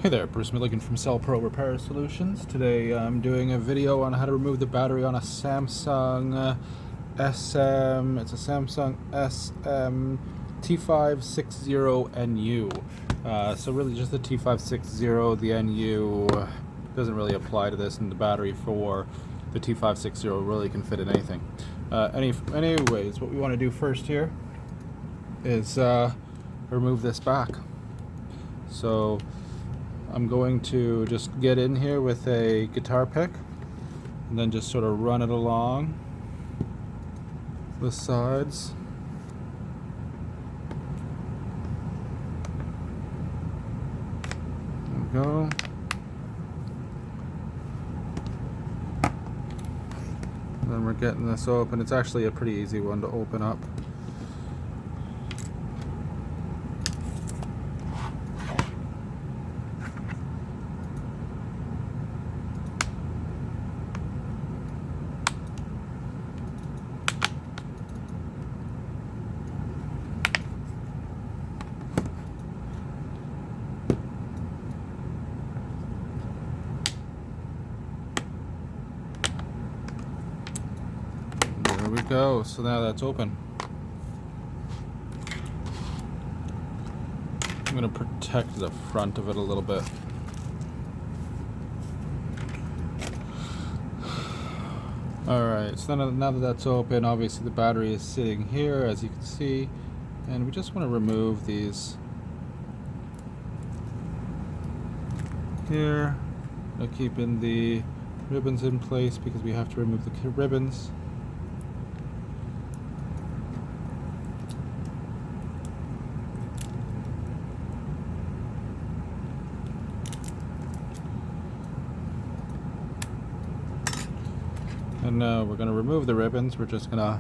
Hey there, Bruce Milligan from CellPro Repair Solutions. Today I'm doing a video on how to remove the battery on a Samsung it's a Samsung SM T560NU. So really just the T560, the NU doesn't really apply to this, and the battery for the T560 really can fit in anything. Anyways, what we want to do first here is remove this back. So I'm going to just get in here with a guitar pick and then just sort of run it along the sides. There we go. And then we're getting this open. It's actually a pretty easy one to open up. There we go. So now that's open. I'm going to protect the front of it a little bit. Alright, so now that that's open, obviously the battery is sitting here, as you can see, and we just want to remove these here, keeping the ribbons in place because we have to remove the ribbons. And now we're going to remove the ribbons. We're just going to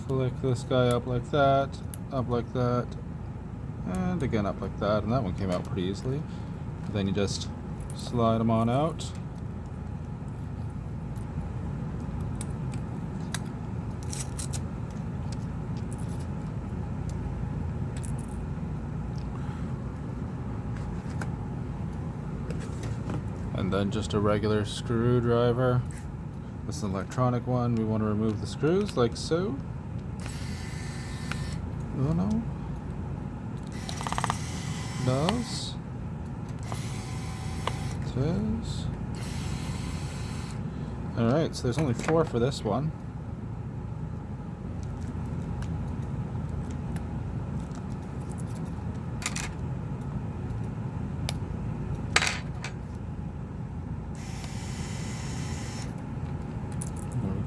flick this guy up like that, and again up like that, and that one came out pretty easily. Then you just slide them on out. And then just a regular screwdriver. This is an electronic one. We want to remove the screws like so. Uno. Dos. Tres. Alright, so there's only 4 for this one.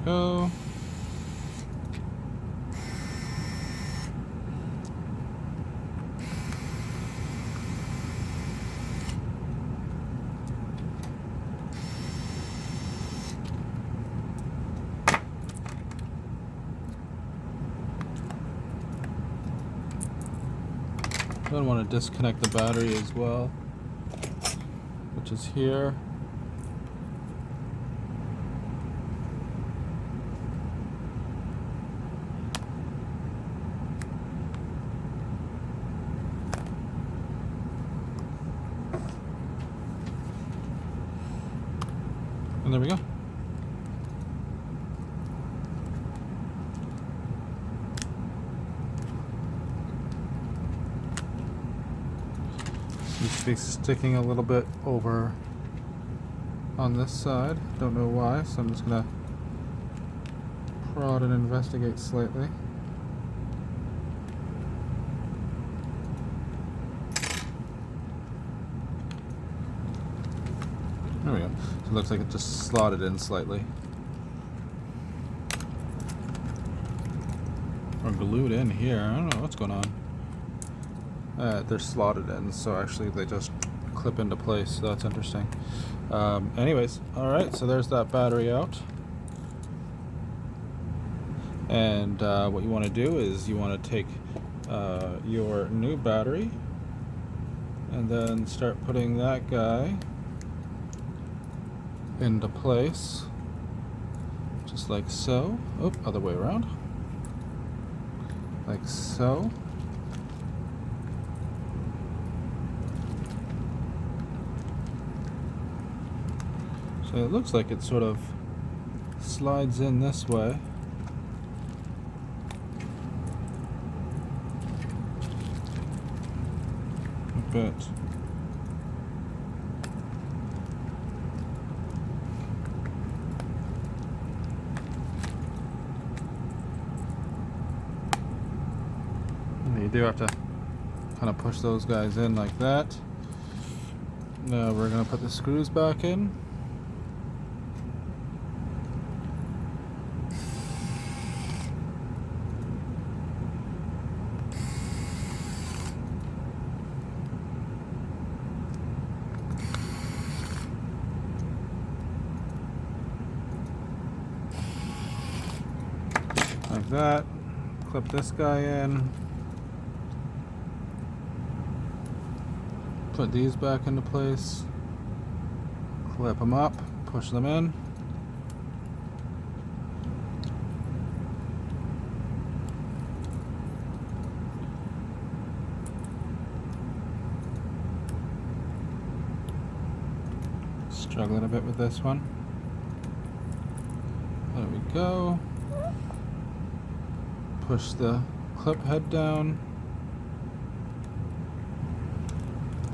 Go. Then want to disconnect the battery as well, which is here. And there we go. Seems to be sticking a little bit over on this side. Don't know why, so I'm just gonna prod and investigate slightly. There we go. So it looks like it just slotted in slightly. Or glued in here. I don't know what's going on. They're slotted in, so actually they just clip into place, so that's interesting. Anyways, alright, so there's that battery out. And what you want to do is you want to take your new battery and then start putting that guy into place, just like so. Oh, other way around, like so. So it looks like it sort of slides in this way. A bit. And you do have to kind of push those guys in like that. Now we're going to put the screws back in. Like that. Clip this guy in. Put these back into place. Clip them up. Push them in. Struggling a bit with this one. There we go. Push the clip head down.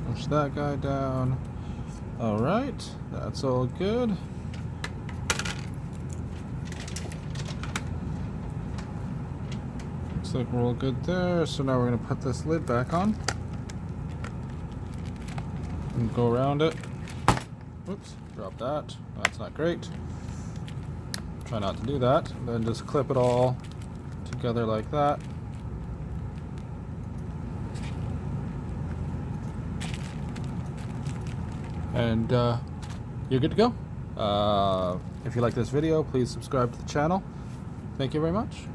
Push that guy down. Alright, that's all good. Looks like we're all good there. So now we're going to put this lid back on. And go around it. Oops, drop that. That's not great. Try not to do that. Then just clip it all together like that. And you're good to go. If you like this video, please subscribe to the channel. Thank you very much.